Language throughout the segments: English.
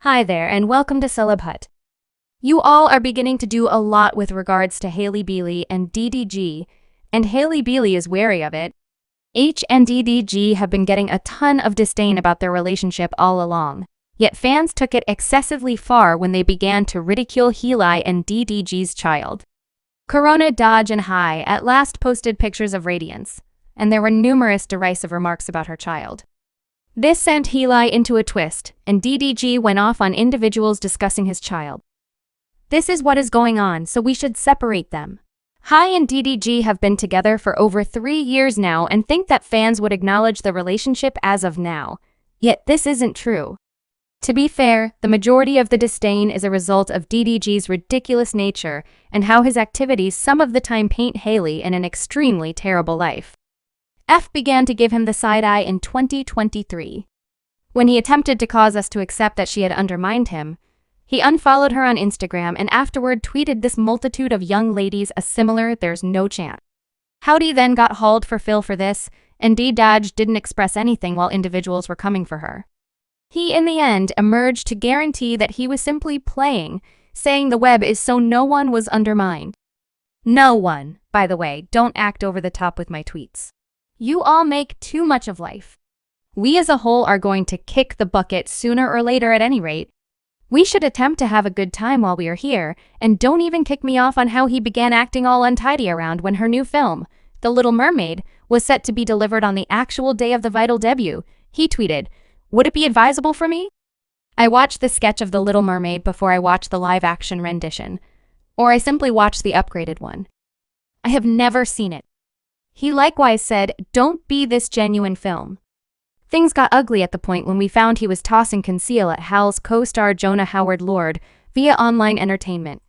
Hi there, and welcome to Celeb Hut. You all are beginning to do a lot with regards to Haly Biley and DDG, and Haly Biley is wary of it. H and DDG have been getting a ton of disdain about their relationship all along, yet fans took it excessively far when they began to ridicule Haly and DDG's child. Corona Dodge and Haly at last posted pictures of Radiance, and there were numerous derisive remarks about her child. This sent Haly into a twist, and DDG went off on individuals discussing his child. This is what is going on, so we should separate them. Haly and DDG have been together for over 3 years now and think that fans would acknowledge the relationship as of now. Yet this isn't true. To be fair, the majority of the disdain is a result of DDG's ridiculous nature and how his activities some of the time paint Haly in an extremely terrible life. F began to give him the side-eye in 2023. When he attempted to cause us to accept that she had undermined him, he unfollowed her on Instagram and afterward tweeted this multitude of young ladies a similar "there's no chance." Howdy then got hauled for Phil for this, and DDG didn't express anything while individuals were coming for her. He in the end emerged to guarantee that he was simply playing, saying the web is so no one was undermined. No one, by the way, don't act over the top with my tweets. You all make too much of life. We as a whole are going to kick the bucket sooner or later at any rate. We should attempt to have a good time while we are here, and don't even kick me off on how he began acting all untidy around when her new film, The Little Mermaid, was set to be delivered on the actual day of the Vital debut. He tweeted, "Would it be advisable for me? I watched the sketch of The Little Mermaid before I watched the live-action rendition, or I simply watched the upgraded one. I have never seen it." He likewise said, "Don't be this genuine film." Things got ugly at the point when we found he was tossing conceal at Hal's co-star Jonah Howard-Lord via online entertainment.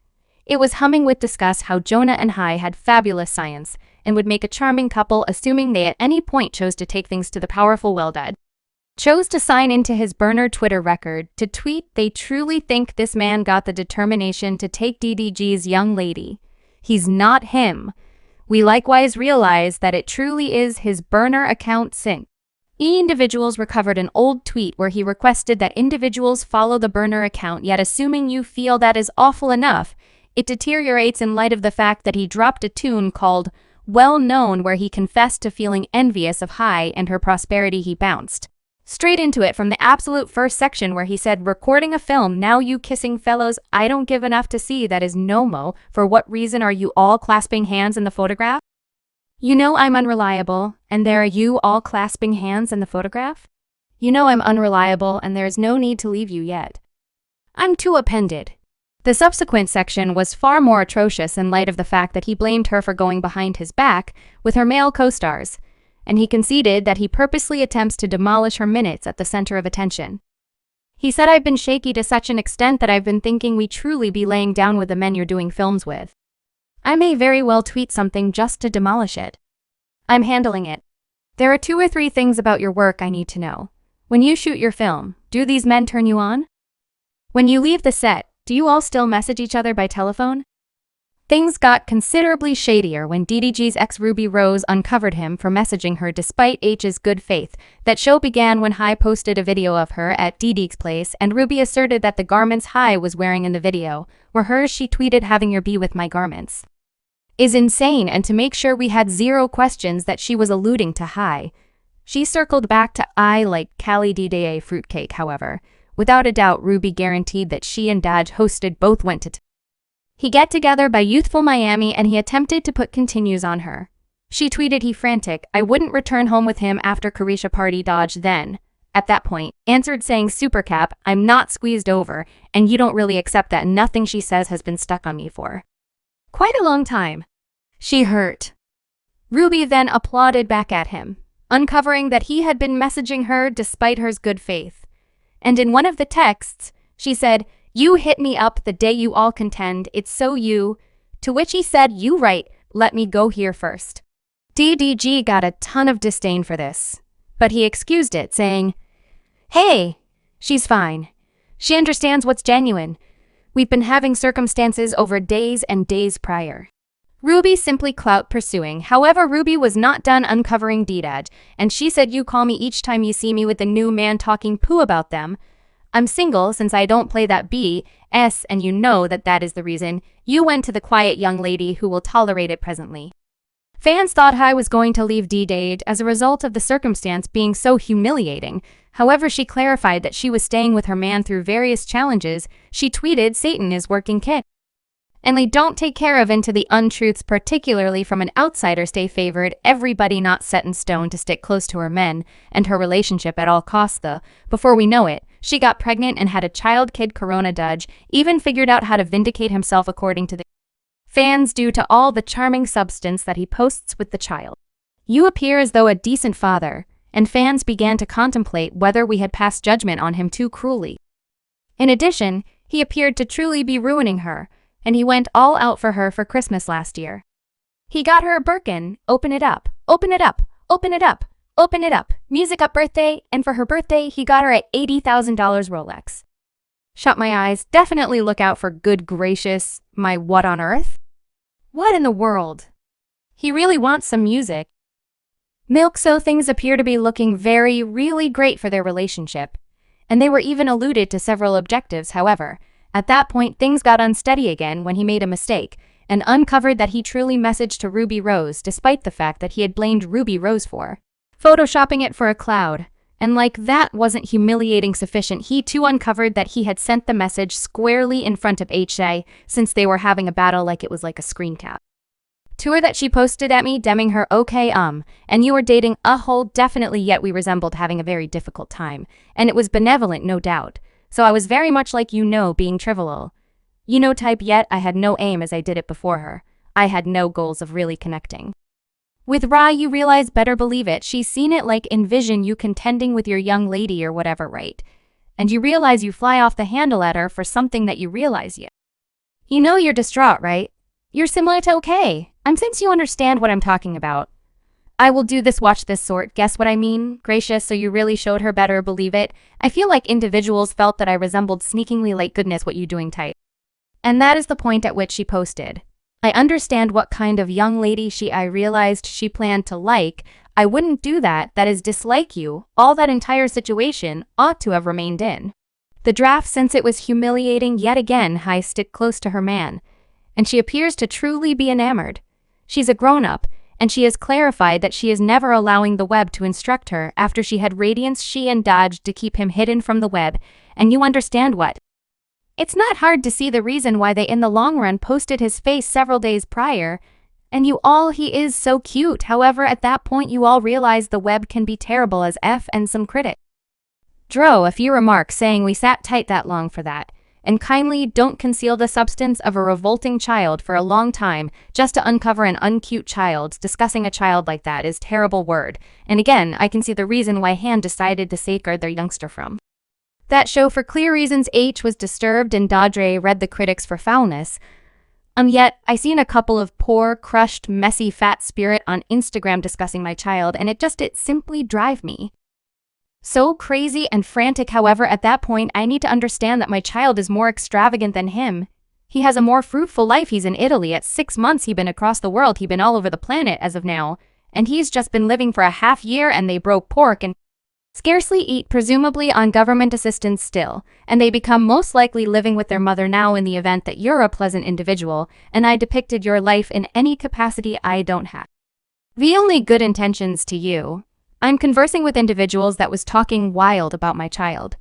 It was humming with discuss how Jonah and Haly had fabulous science and would make a charming couple, assuming they at any point chose to take things to the powerful well-dead. Chose to sign into his burner Twitter record to tweet they truly think this man got the determination to take DDG's young lady. He's not him. We likewise realize that it truly is his burner account sync. Individuals recovered an old tweet where he requested that individuals follow the burner account, yet assuming you feel that is awful enough, it deteriorates in light of the fact that he dropped a tune called Well Known where he confessed to feeling envious of Haly and her prosperity. He bounced straight into it from the absolute first section where he said, "Recording a film, now you kissing fellows, I don't give enough to see that is no-mo. For what reason are you all clasping hands in the photograph? You know I'm unreliable, and there are you all clasping hands in the photograph? You know I'm unreliable, and there is no need to leave you yet. I'm too appended." The subsequent section was far more atrocious in light of the fact that he blamed her for going behind his back with her male co-stars, and he conceded that he purposely attempts to demolish her minutes at the center of attention. He said, "I've been shaky to such an extent that I've been thinking we truly be laying down with the men you're doing films with. I may very well tweet something just to demolish it. I'm handling it. There are 2 or 3 things about your work I need to know. When you shoot your film, do these men turn you on? When you leave the set, do you all still message each other by telephone?" Things got considerably shadier when DDG's ex Ruby Rose uncovered him for messaging her despite H's good faith. That show began when Haly posted a video of her at DDG's place, and Ruby asserted that the garments Haly was wearing in the video were hers. She tweeted, "Having your be with my garments is insane," and to make sure we had 0 questions that she was alluding to Haly, she circled back to "I like Cali DDA fruitcake." However, without a doubt, Ruby guaranteed that she and Dodge hosted both went to he get together by youthful Miami, and he attempted to put continues on her. She tweeted he frantic, "I wouldn't return home with him after Carisha party." Dodge then, at that point, answered saying, "Supercap, I'm not squeezed over, and you don't really accept that nothing she says has been stuck on me for quite a long time." She hurt. Ruby then applauded back at him, uncovering that he had been messaging her despite her good faith. And in one of the texts, she said, "You hit me up the day you all contend, it's so you," to which he said, "You right, let me go here first." DDG got a ton of disdain for this, but he excused it, saying, "Hey, she's fine. She understands what's genuine. We've been having circumstances over days and days prior." Ruby simply clout pursuing. However, Ruby was not done uncovering DDG, and she said, "You call me each time you see me with the new man talking poo about them. I'm single since I don't play that BS, and you know that is the reason you went to the quiet young lady who will tolerate it presently. Fans thought Haly was going to leave DDG as a result of the circumstance being so humiliating. However, she clarified that she was staying with her man through various challenges. She tweeted, "Satan is working kid. And they don't take care of into the untruths, particularly from an outsider, stay favored, everybody not set in stone to stick close to her men and her relationship at all costs though. Before we know it, she got pregnant and had a child kid Corona Dudge, even figured out how to vindicate himself according to the fans due to all the charming substance that he posts with the child. You appear as though a decent father, and fans began to contemplate whether we had passed judgment on him too cruelly. In addition, he appeared to truly be ruining her, and he went all out for her for Christmas last year. He got her a Birkin, open it up, open it up, open it up, open it up, music up birthday, and for her birthday, he got her a $80,000 Rolex. Shut my eyes, definitely look out for good gracious, my what on earth? What in the world? He really wants some music. So things appear to be looking really great for their relationship, and they were even alluded to several objectives. However, at that point things got unsteady again when he made a mistake and uncovered that he truly messaged to Ruby Rose despite the fact that he had blamed Ruby Rose for photoshopping it for a cloud. And like that wasn't humiliating sufficient, he too uncovered that he had sent the message squarely in front of HA since they were having a battle like it was like a screen cap. To her that she posted at me, demming her, "Okay, and you were dating a whole definitely, yet we resembled having a very difficult time. And it was benevolent, no doubt. So I was very much like being trivial. Type, yet I had no aim as I did it before her. I had no goals of really connecting. With Ra, you realize, better believe it, she's seen it like envision you contending with your young lady or whatever, right? And you realize you fly off the handle at her for something that you realize you're distraught, right? You're similar to okay. Since you understand what I'm talking about. I will do this, watch this sort, guess what I mean? Gracious, so you really showed her, better believe it. I feel like individuals felt that I resembled sneakingly like goodness what you doing type. And that is the point at which she posted. I understand what kind of young lady I realized she planned to like. I wouldn't do that is dislike you. All that entire situation ought to have remained in the draft since it was humiliating yet again. Haly stick close to her man, and she appears to truly be enamored. She's a grown-up, and she has clarified that she is never allowing the web to instruct her after she had radiance she and dodged to keep him hidden from the web, and you understand what? It's not hard to see the reason why they in the long run posted his face several days prior, and he is so cute. However, at that point you all realize the web can be terrible as F and some critic drew a few remarks saying we sat tight that long for that, and kindly don't conceal the substance of a revolting child for a long time just to uncover an uncute child. Discussing a child like that is terrible word, and again I can see the reason why Han decided to safeguard their youngster from that show for clear reasons. H was disturbed and Dodre read the critics for foulness. Yet I seen a couple of poor, crushed, messy fat spirit on Instagram discussing my child, and it simply drive me so crazy and frantic. However, at that point I need to understand that my child is more extravagant than him. He has a more fruitful life. He's in Italy. At 6 months he been across the world. He been all over the planet as of now, and he's just been living for a half year, and they broke pork and scarcely eat, presumably on government assistance still, and they become most likely living with their mother now. In the event that you're a pleasant individual and I depicted your life in any capacity I don't have the only good intentions to you, I'm conversing with individuals that was talking wild about my child,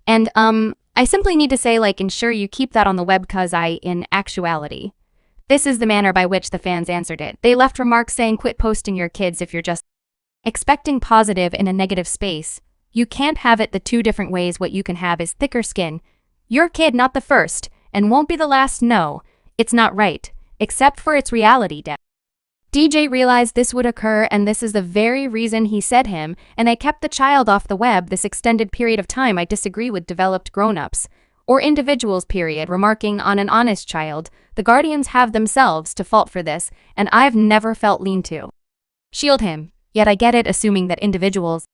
and I simply need to say ensure you keep that on the web, cause in actuality this is the manner by which the fans answered it. They left remarks saying, quit posting your kids if you're just expecting positive in a negative space. You can't have it the two different ways. What you can have is thicker skin. Your kid not the first, and won't be the last. No, it's not right, except for its reality. DJ realized this would occur, and this is the very reason he said him, and I kept the child off the web this extended period of time. I disagree with developed grown-ups, or individuals period, remarking on an honest child. The guardians have themselves to fault for this, and I've never felt lean to shield him. Yet I get it, assuming that individuals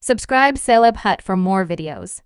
subscribe Celeb Hut for more videos.